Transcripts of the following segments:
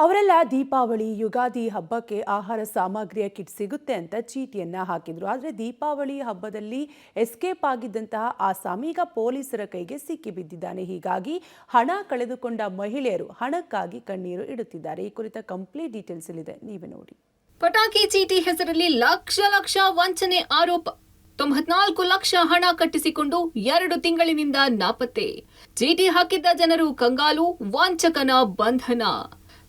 ಅವರೆಲ್ಲ ದೀಪಾವಳಿ ಯುಗಾದಿ ಹಬ್ಬಕ್ಕೆ ಆಹಾರ ಸಾಮಗ್ರಿಯ ಕಿಟ್ ಸಿಗುತ್ತೆ ಅಂತ ಚೀಟಿಯನ್ನ ಹಾಕಿದ್ರು. ಆದರೆ ದೀಪಾವಳಿ ಹಬ್ಬದಲ್ಲಿ ಎಸ್ಕೇಪ್ ಆಗಿದ್ದಂತಹ ಆಸಾಮಿ ಈಗ ಪೊಲೀಸರ ಕೈಗೆ ಸಿಕ್ಕಿ ಬಿದ್ದಿದ್ದಾನೆ. ಹೀಗಾಗಿ ಹಣ ಕಳೆದುಕೊಂಡ ಮಹಿಳೆಯರು ಹಣಕ್ಕಾಗಿ ಕಣ್ಣೀರು ಇಡುತ್ತಿದ್ದಾರೆ. ಈ ಕುರಿತ ಕಂಪ್ಲೀಟ್ ಡೀಟೇಲ್ಸ್ ಇಲ್ಲಿದೆ, ನೀವೇ ನೋಡಿ. ಪಟಾಕಿ ಚೀಟಿ ಹೆಸರಲ್ಲಿ ಲಕ್ಷ ವಂಚನೆ ಆರೋಪ. 94 ಲಕ್ಷ ಹಣ ಕಟ್ಟಿಸಿಕೊಂಡು 2 ತಿಂಗಳಿನಿಂದ ನಾಪತ್ತೆ. ಚೀಟಿ ಹಾಕಿದ್ದ ಜನರು ಕಂಗಾಲು, ವಂಚಕನ ಬಂಧನ.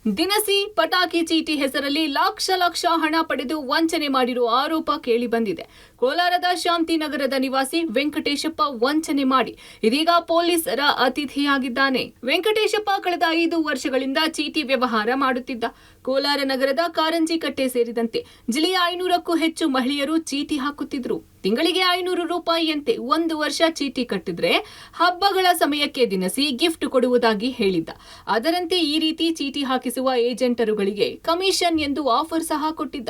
ದಿನಸಿ ಪಟಾಕಿ ಚೀಟಿ ಹೆಸರಲ್ಲಿ ಲಕ್ಷ ಹಣ ಪಡೆದು ವಂಚನೆ ಮಾಡಿರುವ ಆರೋಪ ಕೇಳಿ ಬಂದಿದೆ. ಕೋಲಾರದ ಶಾಂತಿನಗರದ ನಿವಾಸಿ ವೆಂಕಟೇಶಪ್ಪ ವಂಚನೆ ಮಾಡಿ ಇದೀಗ ಪೊಲೀಸರ ಅತಿಥಿಯಾಗಿದ್ದಾನೆ. ವೆಂಕಟೇಶಪ್ಪ ಕಳೆದ 5 ವರ್ಷಗಳಿಂದ ಚೀಟಿ ವ್ಯವಹಾರ ಮಾಡುತ್ತಿದ್ದ. ಕೋಲಾರ ನಗರದ ಕಾರಂಜಿ ಕಟ್ಟೆ ಸೇರಿದಂತೆ ಜಿಲ್ಲೆಯ 500ಕ್ಕೂ ಹೆಚ್ಚು ಮಹಿಳೆಯರು ಚೀಟಿ ಹಾಕುತ್ತಿದ್ರು. ತಿಂಗಳಿಗೆ 500 ರೂಪಾಯಿಯಂತೆ 1 ವರ್ಷ ಚೀಟಿ ಕಟ್ಟಿದ್ರೆ ಹಬ್ಬಗಳ ಸಮಯಕ್ಕೆ ದಿನಸಿ ಗಿಫ್ಟ್ ಕೊಡುವುದಾಗಿ ಹೇಳಿದ್ದ. ಅದರಂತೆ ಈ ರೀತಿ ಚೀಟಿ ಹಾಕಿಸುವ ಏಜೆಂಟರುಗಳಿಗೆ ಕಮಿಷನ್ ಎಂದು ಆಫರ್ ಸಹ ಕೊಟ್ಟಿದ್ದ.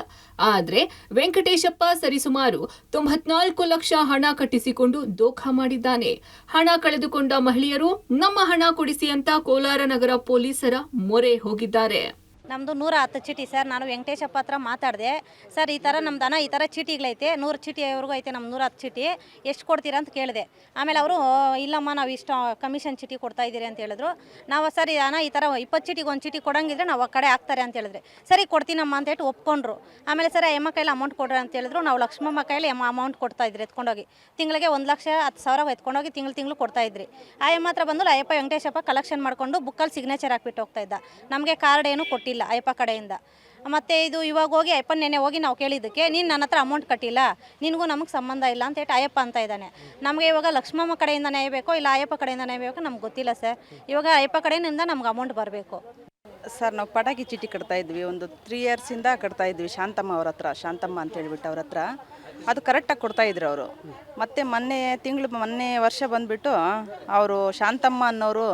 ಆದ್ರೆ ವೆಂಕಟೇಶಪ್ಪ ಸರಿಸುಮಾರು 94 ಲಕ್ಷ ಹಣ ಕಟ್ಟಿಸಿಕೊಂಡು ದೋಖಾ ಮಾಡಿದ್ದಾನೆ. ಹಣ ಕಳೆದುಕೊಂಡ ಮಹಿಳೆಯರು ನಮ್ಮ ಹಣ ಕೊಡಿಸಿ ಅಂತ ಕೋಲಾರ ನಗರ ಪೊಲೀಸರ ಮೊರೆ ಹೋಗಿದ್ದಾರೆ. ನಮ್ಮದು 110 ಚೀಟಿ ಸರ್. ನಾನು ವೆಂಕಟೇಶಪ್ಪ ಹತ್ರ ಮಾತಾಡಿದೆ. ಸರ್, ಈ ಥರ ನಮ್ದು ಹಣ ಈ ಥರ ಚೀಟಿಗಳೈತೆ, 100 ಚೀಟಿವರೆಗೂ ಐತೆ ನಮ್ಮ 110 ಚೀಟಿ, ಎಷ್ಟು ಕೊಡ್ತೀರಾ ಅಂತ ಕೇಳಿದೆ. ಆಮೇಲೆ ಅವರು ಇಲ್ಲಮ್ಮ ನಾವು ಇಷ್ಟು ಕಮಿಷನ್ ಚೀಟಿ ಕೊಡ್ತಾ ಇದ್ದೀರಿ ಅಂತ ಹೇಳಿದ್ರು. ನಾವು ಸರಿ ಹಣ ಈ ಥರ 20 ಚೀಟಿಗೆ 1 ಚೀಟಿ ಕೊಡಂಗಿದ್ರೆ ನಾವು ಆ ಕಡೆ ಹಾಕ್ತಾರೆ ಅಂತ ಹೇಳಿದ್ರೆ, ಸರಿ ಕೊಡ್ತೀನಮ್ಮ ಅಂತ ಹೇಳಿ ಒಪ್ಕೊಂಡ್ರು. ಆಮೇಲೆ ಸರಿ ಎಮ್ಮ ಕೈಲಿ ಅಮೌಂಟ್ ಕೊಡ್ರಿ ಅಂತ ಹೇಳಿದ್ರು. ನಾವು ಲಕ್ಷ್ಮಮ್ಮ ಕೈಲಿ ಅಮೌಂಟ್ ಕೊಡ್ತಾ ಇದ್ರಿ ಎತ್ಕೊಂಡೋಗಿ. ತಿಂಗಳಿಗೆ 1,10,000 ಎತ್ಕೊಂಡೋಗಿ ತಿಂಗಳು ಕೊಡ್ತಾ ಇದ್ರಿ. ಆ ಎಮ್ಮ ಹತ್ರ ಬಂದು ಅಯ್ಯಪ್ಪ ವೆಂಕಟೇಶಪ್ಪ ಕಲೆಕ್ಷನ್ ಮಾಡಿಕೊಂಡು ಬುಕ್ಕಲ್ಲಿ ಸಿಗ್ನೇಚರ್ ಹಾಕ್ಬಿಟ್ಟು ಹೋಗ್ತಾ ಇದ್ದ. ನಮಗೆ ಕಾರ್ಡ್ ಏನು ಕೊಟ್ಟಿಲ್ಲ ಅಯ್ಯಪ್ಪ ಕಡೆಯಿಂದ. ಮತ್ತು ಇದು ಇವಾಗ ಹೋಗಿ ಅಯ್ಯಪ್ಪನ ನೆನೆ ಹೋಗಿ ನಾವು ಕೇಳಿದ್ದಕ್ಕೆ, ನೀನು ನನ್ನ ಹತ್ರ ಅಮೌಂಟ್ ಕಟ್ಟಿಲ್ಲ, ನಿನಗೂ ನಮಗೆ ಸಂಬಂಧ ಇಲ್ಲ ಅಂತ ಹೇಳಿ ಅಯ್ಯಪ್ಪ ಅಂತ ಇದ್ದಾನೆ. ನಮಗೆ ಇವಾಗ ಲಕ್ಷ್ಮಮ್ಮ ಕಡೆಯಿಂದ ನೇಯಬೇಕೋ ಇಲ್ಲ ಅಯ್ಯಪ್ಪ ಕಡೆಯಿಂದ ನೇಯಬೇಕೋ ನಮ್ಗೆ ಗೊತ್ತಿಲ್ಲ ಸರ್. ಇವಾಗ ಅಯ್ಯಪ್ಪ ಕಡೆಯಿಂದ ನಮ್ಗೆ ಅಮೌಂಟ್ ಬರಬೇಕು ಸರ್. ನಾವು ಪಟಾಕಿ ಚೀಟಿ ಕಟ್ತಾ ಇದ್ವಿ, ಒಂದು 3 ಇಯರ್ಸಿಂದ ಕಟ್ತಾ ಇದ್ವಿ ಶಾಂತಮ್ಮ ಅವ್ರ ಹತ್ರ. ಶಾಂತಮ್ಮ ಅಂತ ಹೇಳ್ಬಿಟ್ಟು ಅವ್ರ ಹತ್ರ ಅದು ಕರೆಕ್ಟಾಗಿ ಕೊಡ್ತಾಯಿದ್ರು ಅವರು. ಮತ್ತು ಮೊನ್ನೆ ವರ್ಷ ಬಂದುಬಿಟ್ಟು ಅವರು ಶಾಂತಮ್ಮ ಅನ್ನೋರು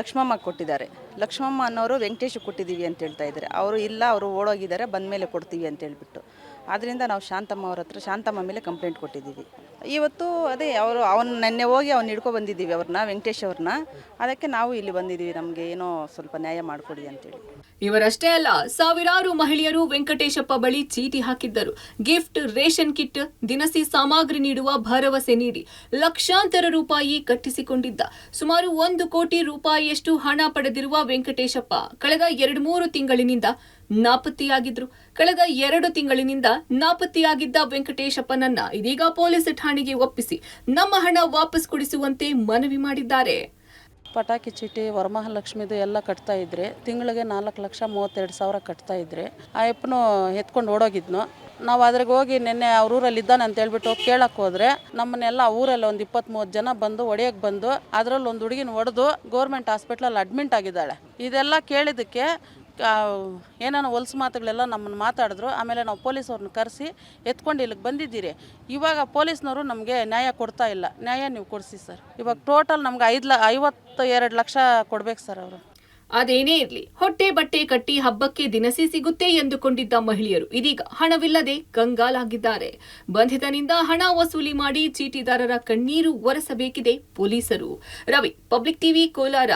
ಲಕ್ಷ್ಮಮ್ಮ ಕೊಟ್ಟಿದ್ದಾರೆ. ಲಕ್ಷ್ಮಮ್ಮ ಅನ್ನೋರು ವೆಂಕಟೇಶ್ ಕೊಟ್ಟಿದ್ದೀವಿ ಅಂತ ಹೇಳ್ತಾ ಇದ್ದಾರೆ. ಅವರು ಇಲ್ಲ, ಅವರು ಓಡೋಗಿದ್ದಾರೆ, ಬಂದಮೇಲೆ ಕೊಡ್ತೀವಿ ಅಂತ ಹೇಳ್ಬಿಟ್ಟು. ಆದ್ದರಿಂದ ನಾವು ಶಾಂತಮ್ಮ ಅವ್ರ ಹತ್ರ ಶಾಂತಮ್ಮ ಮೇಲೆ ಕಂಪ್ಲೇಂಟ್ ಕೊಟ್ಟಿದ್ದೀವಿ. ಇವತ್ತು ಅದೇ ಅವನ್ನ ನೆನ್ನೆ ಹೋಗಿ ಹಿಡ್ಕೊ ಬಂದಿದ್ದೀವಿ ಅವ್ರನ್ನ, ವೆಂಕಟೇಶ್ ಅವ್ರನ್ನ. ಅದಕ್ಕೆ ನಾವು ಇಲ್ಲಿ ಬಂದಿದ್ದೀವಿ, ನಮಗೆ ಏನೋ ಸ್ವಲ್ಪ ನ್ಯಾಯ ಮಾಡಿಕೊಡಿ ಅಂತೇಳಿ. ಇವರಷ್ಟೇ ಅಲ್ಲ, ಸಾವಿರಾರು ಮಹಿಳೆಯರು ವೆಂಕಟೇಶಪ್ಪ ಬಳಿ ಚೀಟಿ ಹಾಕಿದ್ದರು. ಗಿಫ್ಟ್, ರೇಷನ್ ಕಿಟ್, ದಿನಸಿ ಸಾಮಗ್ರಿ ನೀಡುವ ಭರವಸೆ ನೀಡಿ ಲಕ್ಷಾಂತರ ರೂಪಾಯಿ ಕಟ್ಟಿಸಿಕೊಂಡಿದ್ದ. ಸುಮಾರು 1 ಕೋಟಿ ರೂಪಾಯಿಯಷ್ಟು ಹಣ ಪಡೆದಿರುವ ವೆಂಕಟೇಶಪ್ಪ ಕಳೆದ 2-3 ತಿಂಗಳಿನಿಂದ ನಾಪತ್ತೆಯಾಗಿದ್ರು. ಕಳೆದ 2 ತಿಂಗಳಿನಿಂದ ನಾಪತ್ತೆಯಾಗಿದ್ದ ವೆಂಕಟೇಶಪ್ಪನನ್ನ ಇದೀಗ ಪೊಲೀಸ್ ಠಾಣೆಗೆ ಒಪ್ಪಿಸಿ ನಮ್ಮ ಹಣ ವಾಪಸ್ ಕೊಡಿಸುವಂತೆ ಮನವಿ ಮಾಡಿದ್ದಾರೆ. ಪಟಾಕಿ ಚೀಟಿ, ವರಮಹಾಲಕ್ಷ್ಮಿದು ಎಲ್ಲ ಕಟ್ತಾ ಇದ್ರೆ ತಿಂಗಳಿಗೆ 4,32,000 ಕಟ್ತಾ ಇದ್ರೆ ಆ ಅಪ್ಪನು ಎತ್ಕೊಂಡು ಓಡೋಗಿದ್ನು. ನಾವು ಅದ್ರಾಗ ಹೋಗಿ ನಿನ್ನೆ ಅವ್ರ ಊರಲ್ಲಿ ಇದ್ದಾನೆ ಅಂತ ಹೇಳ್ಬಿಟ್ಟು ಕೇಳಕ್ಕೆ ಹೋದ್ರೆ ನಮ್ಮನ್ನೆಲ್ಲ ಊರಲ್ಲಿ ಒಂದು 20-30 ಜನ ಬಂದು ಹೊಡೆಯಕ್ಕೆ ಬಂದು ಅದರಲ್ಲಿ ಒಂದು ಹುಡುಗಿನ ಹೊಡೆದು ಗೌರ್ಮೆಂಟ್ ಹಾಸ್ಪಿಟ್ಲಲ್ಲಿ ಅಡ್ಮಿಂಟ್ ಆಗಿದ್ದಾಳೆ. ಇದೆಲ್ಲ ಕೇಳಿದ್ದಕ್ಕೆ ಏನೇನೋ ಹೊಲ್ಸು ಮಾತುಗಳೆಲ್ಲ ನಮ್ಮನ್ನು ಮಾತಾಡಿದ್ರು. ಆಮೇಲೆ ನಾವು ಪೊಲೀಸವ್ರನ್ನ ಕರೆಸಿ ಎತ್ಕೊಂಡು ಇಲ್ಲಿಗೆ ಬಂದಿದ್ದೀರಿ. ಇವಾಗ ಪೊಲೀಸ್ನವರು ನಮಗೆ ನ್ಯಾಯ ಕೊಡ್ತಾ ಇಲ್ಲ. ನ್ಯಾಯ ನೀವು ಕೊಡಿಸಿ ಸರ್. ಇವಾಗ ಟೋಟಲ್ ನಮ್ಗೆ 52 ಲಕ್ಷ ಕೊಡ್ಬೇಕು ಸರ್ ಅವರು. ಅದೇನೇ ಇರಲಿ, ಹೊಟ್ಟೆ ಬಟ್ಟೆ ಕಟ್ಟಿ ಹಬ್ಬಕ್ಕೆ ದಿನಸಿ ಸಿಗುತ್ತೆ ಎಂದುಕೊಂಡಿದ್ದ ಮಹಿಳೆಯರು ಇದೀಗ ಹಣವಿಲ್ಲದೆ ಕಂಗಾಲಾಗಿದ್ದಾರೆ. ಬಂಧಿತನಿಂದ ಹಣ ವಸೂಲಿ ಮಾಡಿ ಚೀಟಿದಾರರ ಕಣ್ಣೀರು ಒರೆಸಬೇಕಿದೆ ಪೊಲೀಸರು. Ravi, public TV, Kolar.